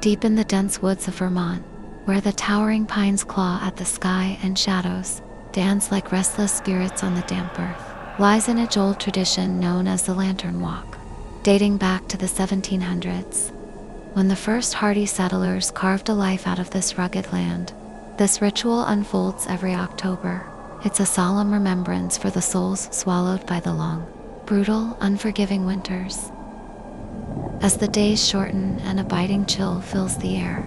Deep in the dense woods of Vermont, where the towering pines claw at the sky and shadows dance like restless spirits on the damp earth, lies an age-old tradition known as the Lantern Walk, dating back to the 1700s. When the first hardy settlers carved a life out of this rugged land, this ritual unfolds every October. It's a solemn remembrance for the souls swallowed by the long, brutal, unforgiving winters. As the days shorten and a biting chill fills the air,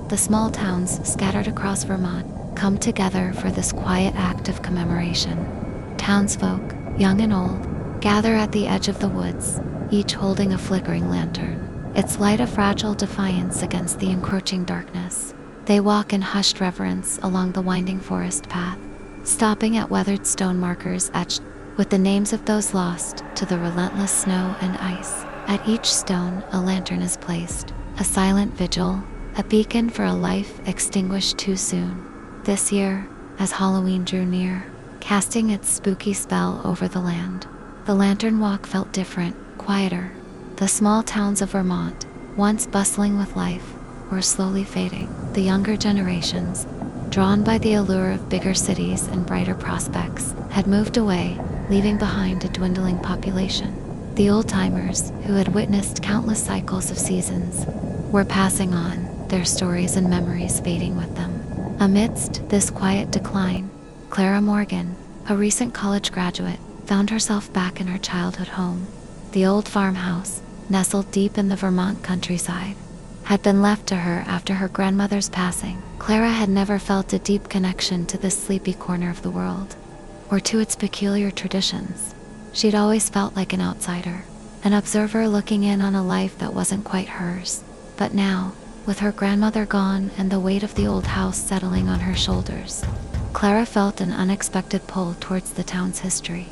the small towns scattered across Vermont come together for this quiet act of commemoration. Townsfolk, young and old, gather at the edge of the woods, each holding a flickering lantern, its light a fragile defiance against the encroaching darkness. They walk in hushed reverence along the winding forest path, stopping at weathered stone markers etched with the names of those lost to the relentless snow and ice. At each stone, a lantern is placed, a silent vigil, a beacon for a life extinguished too soon. This year, as Halloween drew near, casting its spooky spell over the land, the Lantern Walk felt different, quieter. The small towns of Vermont, once bustling with life, were slowly fading. The younger generations, drawn by the allure of bigger cities and brighter prospects, had moved away, leaving behind a dwindling population. The old-timers, who had witnessed countless cycles of seasons, were passing on, their stories and memories fading with them. Amidst this quiet decline, Clara Morgan, a recent college graduate, found herself back in her childhood home. The old farmhouse, nestled deep in the Vermont countryside, had been left to her after her grandmother's passing. Clara had never felt a deep connection to this sleepy corner of the world, or to its peculiar traditions. She'd always felt like an outsider, an observer looking in on a life that wasn't quite hers. But now, with her grandmother gone and the weight of the old house settling on her shoulders, Clara felt an unexpected pull towards the town's history,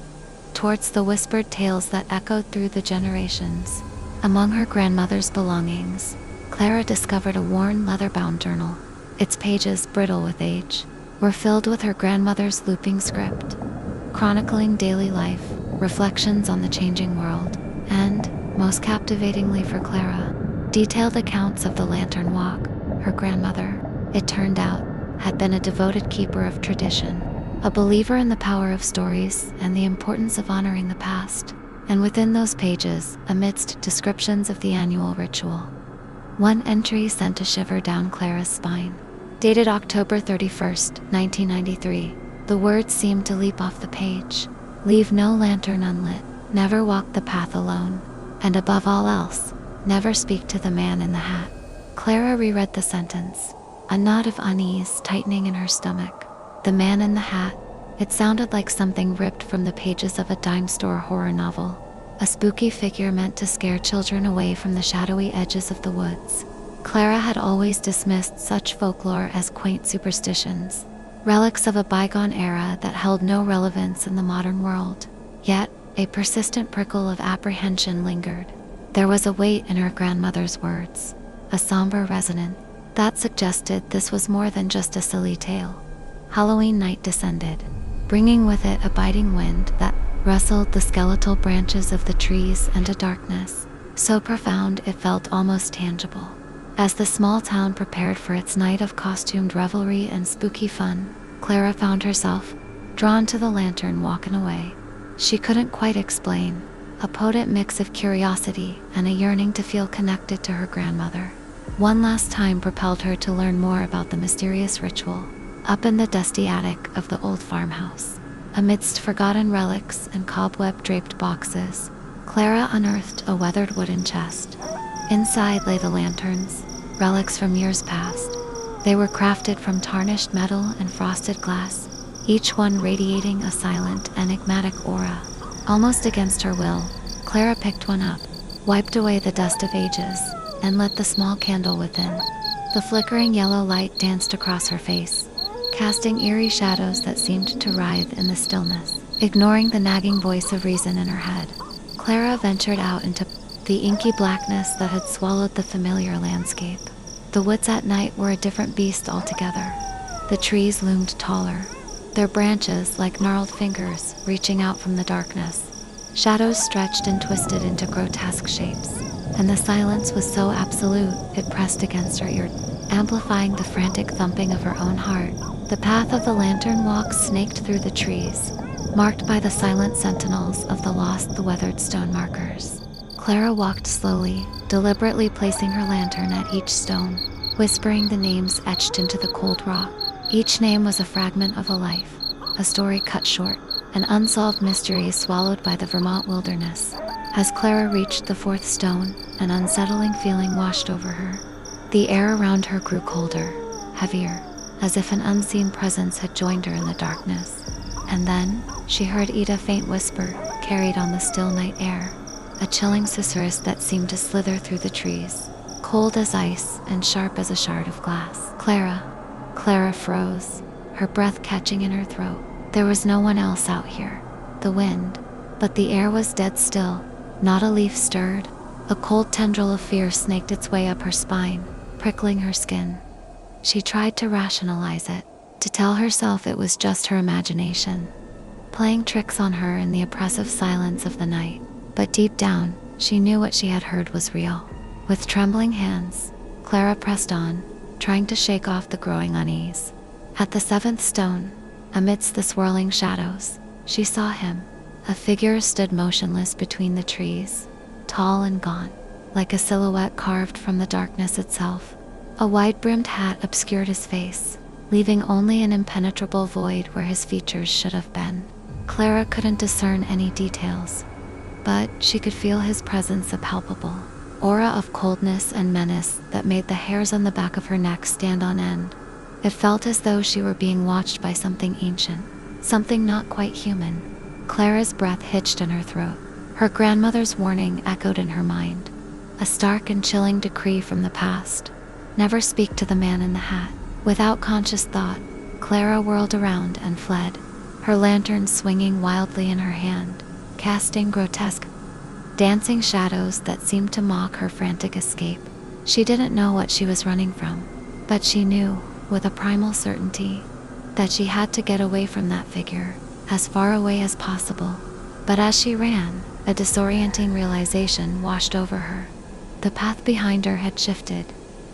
towards the whispered tales that echoed through the generations. Among her grandmother's belongings, Clara discovered a worn leather-bound journal. Its pages, brittle with age, were filled with her grandmother's looping script, chronicling daily life, reflections on the changing world, and, most captivatingly for Clara, detailed accounts of the Lantern Walk. Her grandmother, it turned out, had been a devoted keeper of tradition, a believer in the power of stories and the importance of honoring the past. And within those pages, amidst descriptions of the annual ritual, one entry sent a shiver down Clara's spine. Dated October 31st, 1993, the words seemed to leap off the page. Leave no lantern unlit, never walk the path alone, and above all else, never speak to the man in the hat. Clara reread the sentence, a knot of unease tightening in her stomach. The man in the hat. It sounded like something ripped from the pages of a dime store horror novel, a spooky figure meant to scare children away from the shadowy edges of the woods. Clara had always dismissed such folklore as quaint superstitions, relics of a bygone era that held no relevance in the modern world. Yet, a persistent prickle of apprehension lingered. There was a weight in her grandmother's words, a somber resonance, that suggested this was more than just a silly tale. Halloween night descended, bringing with it a biting wind that rustled the skeletal branches of the trees and a darkness so profound it felt almost tangible. As the small town prepared for its night of costumed revelry and spooky fun, Clara found herself drawn to the Lantern Walk in a way she couldn't quite explain, a potent mix of curiosity and a yearning to feel connected to her grandmother. One last time propelled her to learn more about the mysterious ritual. Up in the dusty attic of the old farmhouse, amidst forgotten relics and cobweb-draped boxes, Clara unearthed a weathered wooden chest. Inside lay the lanterns, relics from years past. They were crafted from tarnished metal and frosted glass, each one radiating a silent, enigmatic aura. Almost against her will, Clara picked one up, wiped away the dust of ages, and lit the small candle within. The flickering yellow light danced across her face, casting eerie shadows that seemed to writhe in the stillness. Ignoring the nagging voice of reason in her head, Clara ventured out into the inky blackness that had swallowed the familiar landscape. The woods at night were a different beast altogether. The trees loomed taller, their branches like gnarled fingers reaching out from the darkness. Shadows stretched and twisted into grotesque shapes, and the silence was so absolute it pressed against her ear, amplifying the frantic thumping of her own heart. The path of the lantern walk snaked through the trees, marked by the silent sentinels of the lost, the weathered stone markers. Clara walked slowly, deliberately placing her lantern at each stone, whispering the names etched into the cold rock. Each name was a fragment of a life, a story cut short, an unsolved mystery swallowed by the Vermont wilderness. As Clara reached the fourth stone, an unsettling feeling washed over her. The air around her grew colder, heavier, as if an unseen presence had joined her in the darkness. And then, she heard Ida faint whisper, carried on the still night air, a chilling susurrus that seemed to slither through the trees, cold as ice and sharp as a shard of glass. Clara froze, her breath catching in her throat. There was no one else out here. The wind, but the air was dead still. Not a leaf stirred. A cold tendril of fear snaked its way up her spine, prickling her skin. She tried to rationalize it, to tell herself it was just her imagination, playing tricks on her in the oppressive silence of the night. But deep down, she knew what she had heard was real. With trembling hands, Clara pressed on, trying to shake off the growing unease. At the seventh stone, amidst the swirling shadows, she saw him. A figure stood motionless between the trees, tall and gaunt, like a silhouette carved from the darkness itself. A wide-brimmed hat obscured his face, leaving only an impenetrable void where his features should have been. Clara couldn't discern any details, but she could feel his presence, a palpable aura of coldness and menace that made the hairs on the back of her neck stand on end. It felt as though she were being watched by something ancient, something not quite human. Clara's breath hitched in her throat. Her grandmother's warning echoed in her mind, a stark and chilling decree from the past. Never speak to the man in the hat. Without conscious thought, Clara whirled around and fled, her lantern swinging wildly in her hand, casting grotesque, dancing shadows that seemed to mock her frantic escape. She didn't know what she was running from, but she knew, with a primal certainty, that she had to get away from that figure, as far away as possible. But as she ran, a disorienting realization washed over her. The path behind her had shifted.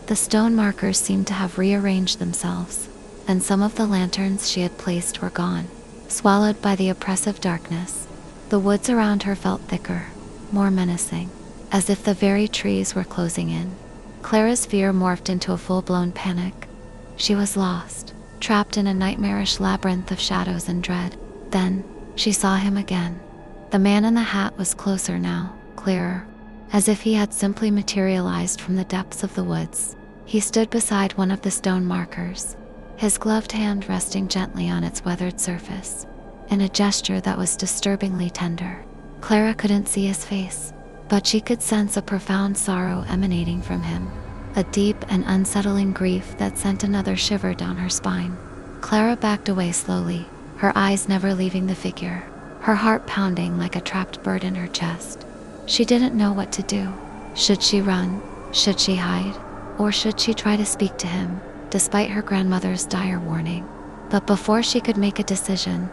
The stone markers seemed to have rearranged themselves, and some of the lanterns she had placed were gone, swallowed by the oppressive darkness. The woods around her felt thicker, more menacing, as if the very trees were closing in. Clara's fear morphed into a full-blown panic. She was lost, trapped in a nightmarish labyrinth of shadows and dread. Then, she saw him again. The man in the hat was closer now, clearer, as if he had simply materialized from the depths of the woods. He stood beside one of the stone markers, his gloved hand resting gently on its weathered surface, in a gesture that was disturbingly tender. Clara couldn't see his face, but she could sense a profound sorrow emanating from him, a deep and unsettling grief that sent another shiver down her spine. Clara backed away slowly, her eyes never leaving the figure, her heart pounding like a trapped bird in her chest. She didn't know what to do. Should she run? Should she hide? Or should she try to speak to him, despite her grandmother's dire warning? But before she could make a decision,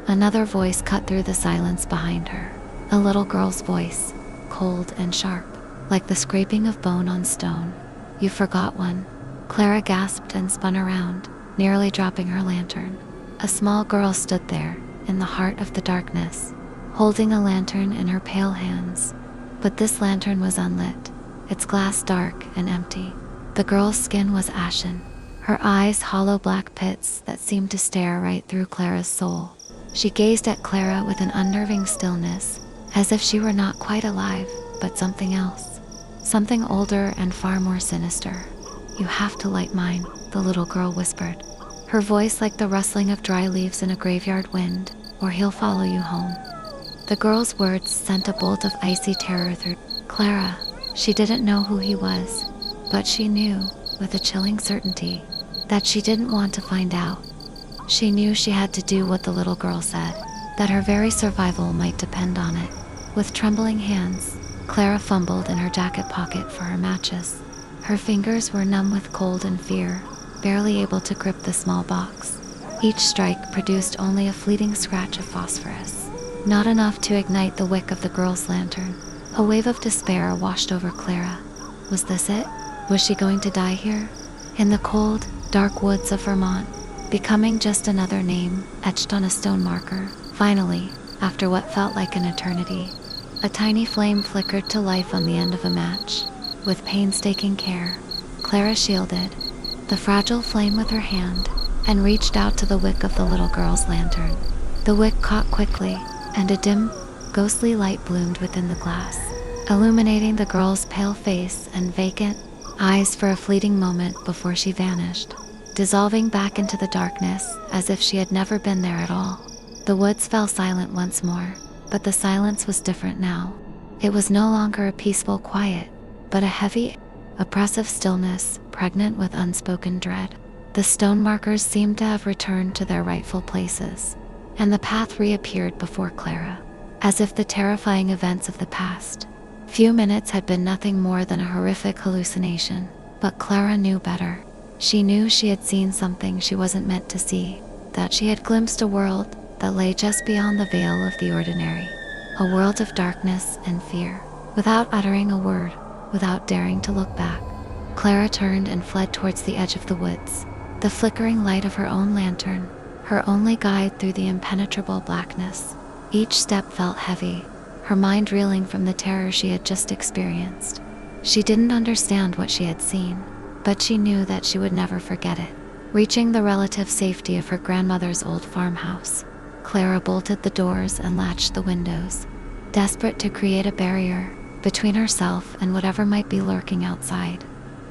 another voice cut through the silence behind her. A little girl's voice, cold and sharp, like the scraping of bone on stone. "You forgot one." Clara gasped and spun around, nearly dropping her lantern. A small girl stood there, in the heart of the darkness, holding a lantern in her pale hands. But this lantern was unlit, its glass dark and empty. The girl's skin was ashen, her eyes hollow black pits that seemed to stare right through Clara's soul. She gazed at Clara with an unnerving stillness, as if she were not quite alive, but something else. Something older and far more sinister. "You have to light mine," the little girl whispered, her voice like the rustling of dry leaves in a graveyard wind, "or he'll follow you home." The girl's words sent a bolt of icy terror through Clara. She didn't know who he was, but she knew, with a chilling certainty, that she didn't want to find out. She knew she had to do what the little girl said, that her very survival might depend on it. With trembling hands, Clara fumbled in her jacket pocket for her matches. Her fingers were numb with cold and fear, barely able to grip the small box. Each strike produced only a fleeting scratch of phosphorus, not enough to ignite the wick of the girl's lantern. A wave of despair washed over Clara. Was this it? Was she going to die here? In the cold, dark woods of Vermont, becoming just another name etched on a stone marker. Finally, after what felt like an eternity, a tiny flame flickered to life on the end of a match. With painstaking care, Clara shielded the fragile flame with her hand and reached out to the wick of the little girl's lantern. The wick caught quickly, and a dim, ghostly light bloomed within the glass, illuminating the girl's pale face and vacant eyes for a fleeting moment before she vanished, dissolving back into the darkness as if she had never been there at all. The woods fell silent once more, but the silence was different now. It was no longer a peaceful quiet, but a heavy, oppressive stillness pregnant with unspoken dread. The stone markers seemed to have returned to their rightful places, and the path reappeared before Clara, as if the terrifying events of the past few minutes had been nothing more than a horrific hallucination. But Clara knew better. She knew she had seen something she wasn't meant to see, that she had glimpsed a world that lay just beyond the veil of the ordinary, a world of darkness and fear. Without uttering a word, without daring to look back, Clara turned and fled towards the edge of the woods, the flickering light of her own lantern, her only guide through the impenetrable blackness. Each step felt heavy, her mind reeling from the terror she had just experienced. She didn't understand what she had seen, but she knew that she would never forget it. Reaching the relative safety of her grandmother's old farmhouse, Clara bolted the doors and latched the windows, desperate to create a barrier between herself and whatever might be lurking outside.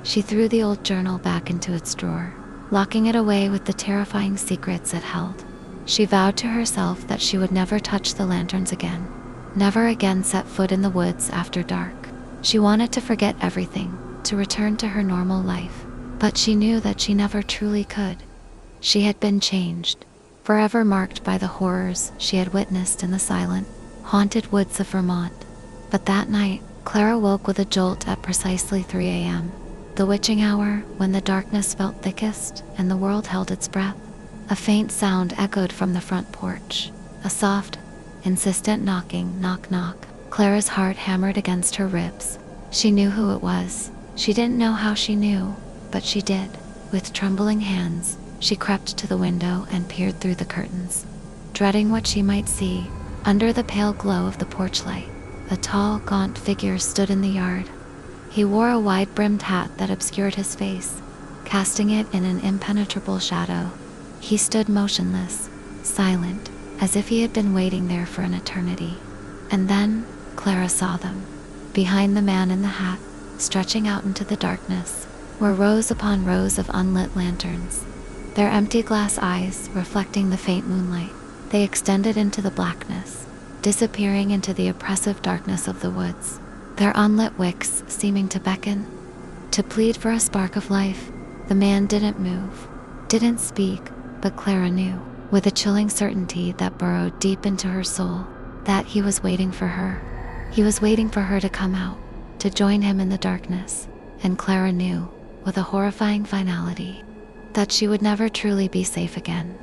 She threw the old journal back into its drawer, locking it away with the terrifying secrets it held. She vowed to herself that she would never touch the lanterns again, never again set foot in the woods after dark. She wanted to forget everything, to return to her normal life, but she knew that she never truly could. She had been changed, forever marked by the horrors she had witnessed in the silent, haunted woods of Vermont. But that night, Clara woke with a jolt at precisely 3 a.m., the witching hour when the darkness felt thickest and the world held its breath. A faint sound echoed from the front porch, a soft, insistent knocking, knock knock. Clara's heart hammered against her ribs. She knew who it was. She didn't know how she knew, but she did. With trembling hands, she crept to the window and peered through the curtains, dreading what she might see. Under the pale glow of the porch light, a tall, gaunt figure stood in the yard. He wore a wide-brimmed hat that obscured his face, casting it in an impenetrable shadow. He stood motionless, silent, as if he had been waiting there for an eternity. And then, Clara saw them. Behind the man in the hat, stretching out into the darkness, were rows upon rows of unlit lanterns, their empty glass eyes reflecting the faint moonlight. They extended into the blackness, disappearing into the oppressive darkness of the woods, their unlit wicks seeming to beckon, to plead for a spark of life. The man didn't move, didn't speak, but Clara knew, with a chilling certainty that burrowed deep into her soul, that he was waiting for her. He was waiting for her to come out, to join him in the darkness. And Clara knew, with a horrifying finality, that she would never truly be safe again.